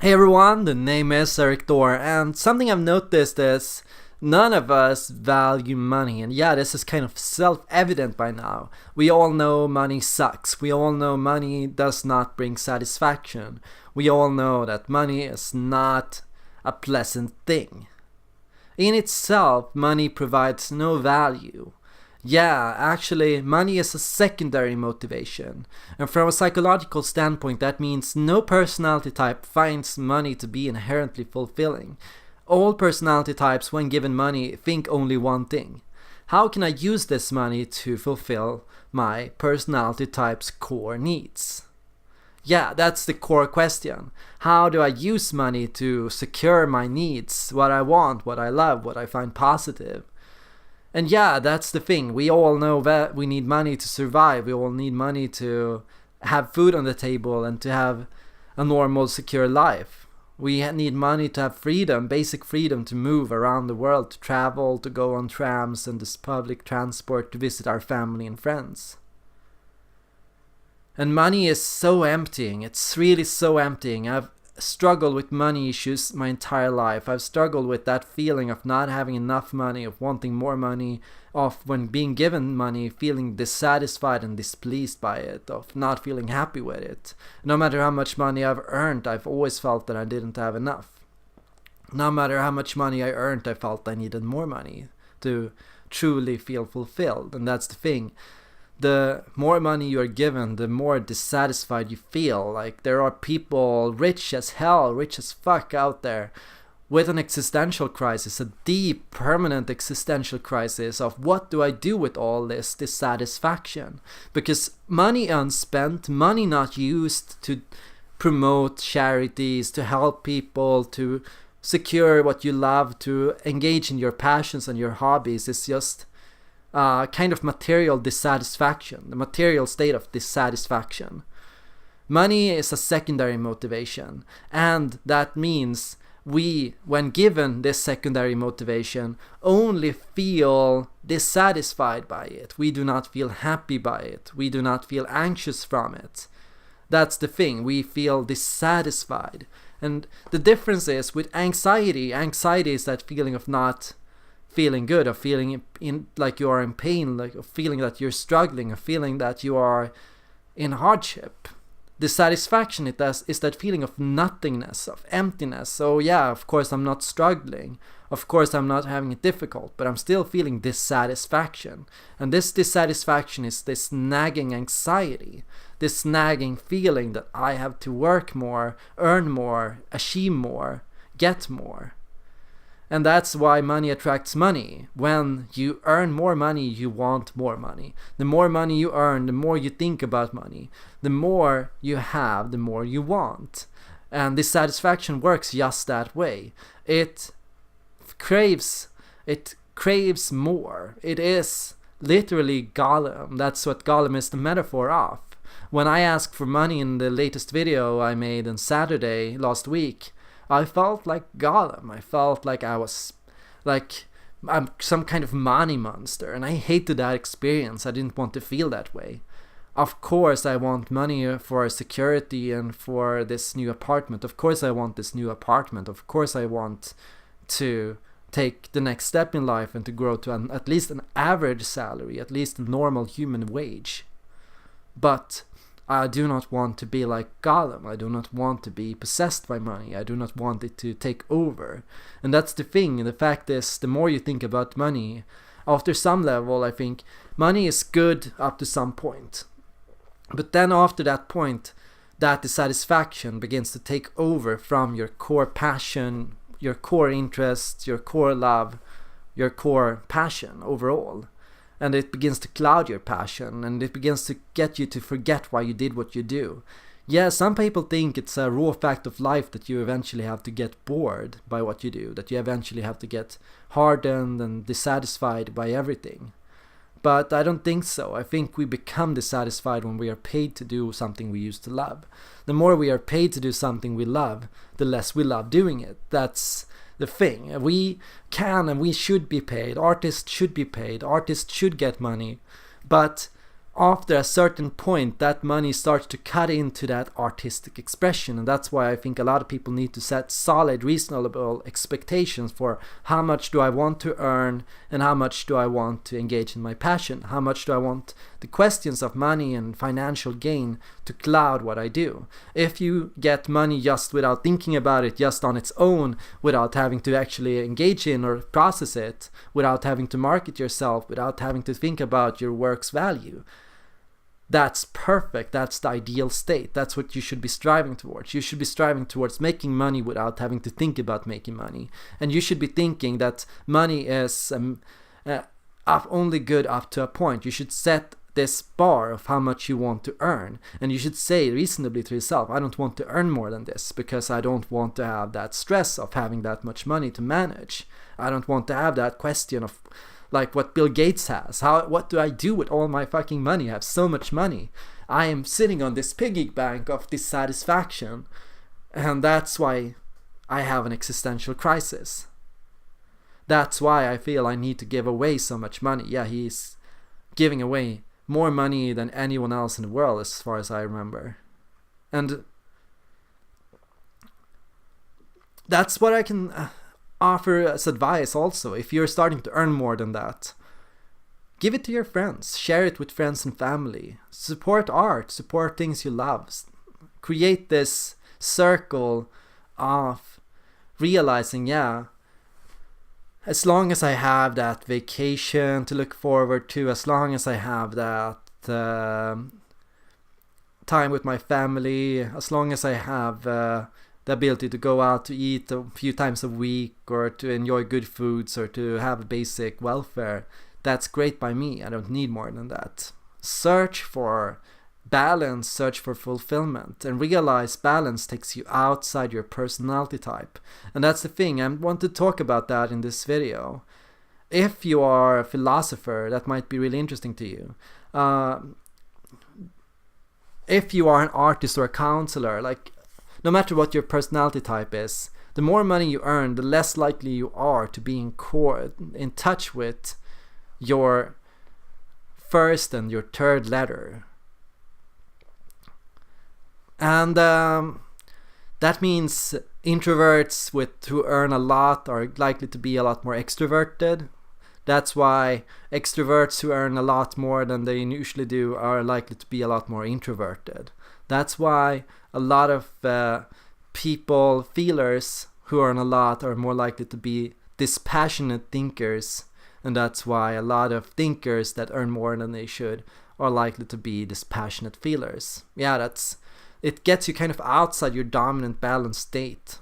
Hey everyone, the name is Erik Thor, and something I've noticed is none of us value money. And yeah, this is kind of self-evident by now. We all know money sucks. We all know money does not bring satisfaction. We all know that money is not a pleasant thing. In itself, money provides no value. Yeah, actually, money is a secondary motivation. And from a psychological standpoint, that means no personality type finds money to be inherently fulfilling. All personality types, when given money, think only one thing. How can I use this money to fulfill my personality type's core needs? Yeah, that's the core question. How do I use money to secure my needs, what I want, what I love, what I find positive? And yeah, that's the thing. We all know that we need money to survive. We all need money to have food on the table and to have a normal, secure life. We need money to have freedom, basic freedom to move around the world, to travel, to go on trams and this public transport, to visit our family and friends. And money is so emptying. It's really so emptying. I've struggled with money issues my entire life. I've struggled with that feeling of not having enough money, of wanting more money, of when being given money feeling dissatisfied and displeased by it, of not feeling happy with it. No matter how much money I've earned, I've always felt that I didn't have enough. No matter how much money I earned, I felt I needed more money to truly feel fulfilled. And that's the thing. The more money you are given, the more dissatisfied you feel. Like, there are people rich as hell, rich as fuck out there with an existential crisis, a deep, permanent existential crisis of what do I do with all this dissatisfaction? Because money unspent, money not used to promote charities, to help people, to secure what you love, to engage in your passions and your hobbies is just kind of material dissatisfaction, the material state of dissatisfaction. Money is a secondary motivation, and that means we, when given this secondary motivation, only feel dissatisfied by it. We do not feel happy by it. We do not feel anxious from it. That's the thing, we feel dissatisfied. And the difference is with anxiety is that feeling of not feeling good, of feeling like you are in pain, like of feeling that you're struggling, of feeling that you are in hardship. Dissatisfaction is that feeling of nothingness, of emptiness. So yeah, of course I'm not struggling, of course I'm not having it difficult, but I'm still feeling dissatisfaction. And this dissatisfaction is this nagging anxiety, this nagging feeling that I have to work more, earn more, achieve more, get more. And that's why money attracts money. When you earn more money, you want more money. The more money you earn, the more you think about money. The more you have, the more you want. And dissatisfaction works just that way. It craves more. It is literally Gollum. That's what Gollum is the metaphor of. When I asked for money in the latest video I made on Saturday last week, I felt like Gollum. I felt like I was like I'm some kind of money monster, and I hated that experience. I didn't want to feel that way. Of course I want money for security and for this new apartment. Of course I want this new apartment. Of course I want to take the next step in life and to grow to at least an average salary, at least a normal human wage. But I do not want to be like Gollum. I do not want to be possessed by money. I do not want it to take over. And that's the thing. The fact is, the more you think about money, after some level, I think money is good up to some point. But then after that point, that dissatisfaction begins to take over from your core passion, your core interest, your core love, your core passion overall. And it begins to cloud your passion, and it begins to get you to forget why you did what you do. Yeah, some people think it's a raw fact of life that you eventually have to get bored by what you do, that you eventually have to get hardened and dissatisfied by everything. But I don't think so. I think we become dissatisfied when we are paid to do something we used to love. The more we are paid to do something we love, the less we love doing it. That's the thing. We can and we should be paid. Artists should be paid. Artists should get money. But after a certain point, that money starts to cut into that artistic expression. And that's why I think a lot of people need to set solid, reasonable expectations for how much do I want to earn and how much do I want to engage in my passion. How much do I want the questions of money and financial gain to cloud what I do. If you get money just without thinking about it, just on its own, without having to actually engage in or process it, without having to market yourself, without having to think about your work's value, that's perfect. That's the ideal state. That's what you should be striving towards. You should be striving towards making money without having to think about making money. And you should be thinking that money is only good up to a point. You should set this bar of how much you want to earn. And you should say reasonably to yourself, I don't want to earn more than this because I don't want to have that stress of having that much money to manage. I don't want to have that question of like what Bill Gates has. What do I do with all my fucking money? I have so much money. I am sitting on this piggy bank of dissatisfaction. And that's why I have an existential crisis. That's why I feel I need to give away so much money. Yeah, he's giving away more money than anyone else in the world as far as I remember. And that's what I can offer as advice also. If you're starting to earn more than that, give it to your friends, share it with friends and family, support art, support things you love, create this circle of realizing, yeah, as long as I have that vacation to look forward to, as long as I have that time with my family, as long as I have the ability to go out to eat a few times a week or to enjoy good foods or to have basic welfare, that's great by me. I don't need more than that. Search for balance, search for fulfillment, and realize balance takes you outside your personality type. And that's the thing, I want to talk about that in this video. If you are a philosopher, that might be really interesting to you. If you are an artist or a counselor, like, no matter what your personality type is, the more money you earn, the less likely you are to be in touch with your first and your third letter. And that means introverts who earn a lot are likely to be a lot more extroverted. That's why extroverts who earn a lot more than they usually do are likely to be a lot more introverted. That's why a lot of feelers who earn a lot are more likely to be dispassionate thinkers. And that's why a lot of thinkers that earn more than they should are likely to be dispassionate feelers. Yeah, it gets you kind of outside your dominant balanced state.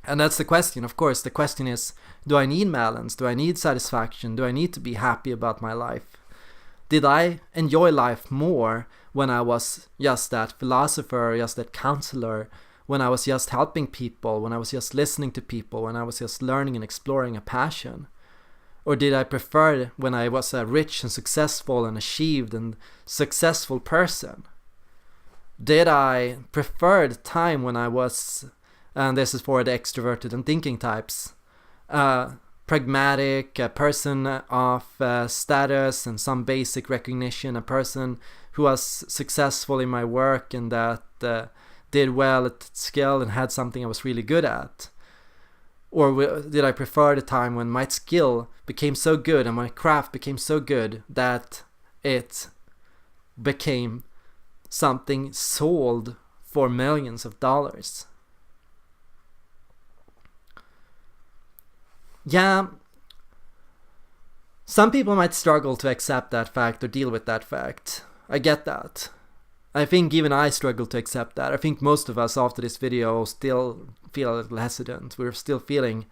And that's the question, of course. The question is, do I need balance? Do I need satisfaction? Do I need to be happy about my life? Did I enjoy life more when I was just that philosopher, just that counselor, when I was just helping people, when I was just listening to people, when I was just learning and exploring a passion? Or did I prefer when I was a rich and successful and achieved and successful person? Did I prefer the time when I was, and this is for the extroverted and thinking types, pragmatic, a person of status and some basic recognition, a person who was successful in my work and that did well at skill and had something I was really good at? Or did I prefer the time when my skill became so good and my craft became so good that it became something sold for millions of dollars? Yeah, some people might struggle to accept that fact or deal with that fact. I get that. I think even I struggle to accept that. I think most of us after this video still feel a little hesitant. We're still feeling,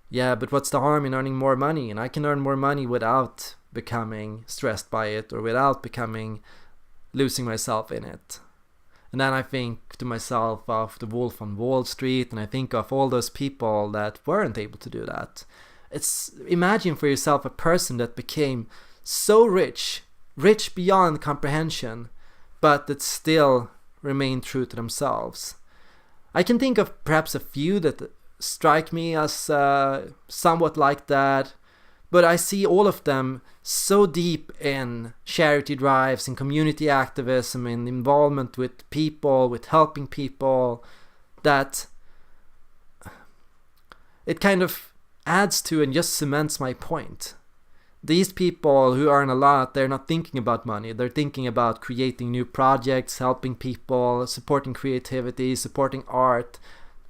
yeah, but what's the harm in earning more money? And I can earn more money without becoming stressed by it or without losing myself in it. And then I think to myself of the Wolf on Wall Street, and I think of all those people that weren't able to do that. Imagine for yourself a person that became so rich beyond comprehension, but that still remained true to themselves. I can think of perhaps a few that strike me as somewhat like that, But I see all of them so deep in charity drives, in community activism, in involvement with people, with helping people, that it kind of adds to and just cements my point. These people who earn a lot, they're not thinking about money. They're thinking about creating new projects, helping people, supporting creativity, supporting art,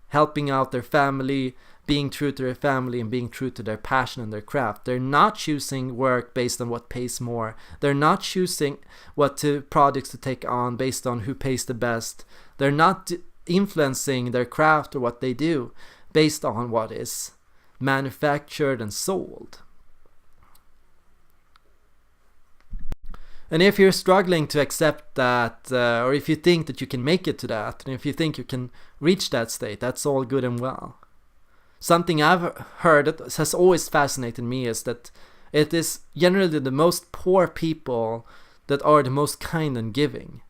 helping out their family, being true to their family, and being true to their passion and their craft. They're not choosing work based on what pays more. They're not choosing what projects to take on based on who pays the best. They're not influencing their craft or what they do based on what is manufactured and sold. And if you're struggling to accept that, or if you think that you can make it to that, and if you think you can reach that state, that's all good and well. Something I've heard that has always fascinated me is that it is generally the most poor people that are the most kind and giving.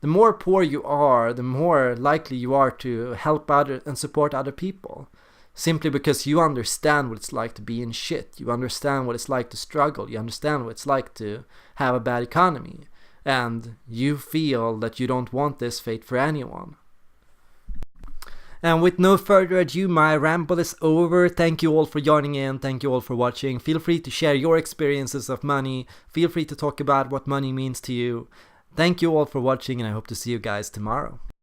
The more poor you are, the more likely you are to help other and support other people. Simply because you understand what it's like to be in shit. You understand what it's like to struggle. You understand what it's like to have a bad economy. And you feel that you don't want this fate for anyone. And with no further ado, my ramble is over. Thank you all for joining in. Thank you all for watching. Feel free to share your experiences of money. Feel free to talk about what money means to you. Thank you all for watching, and I hope to see you guys tomorrow.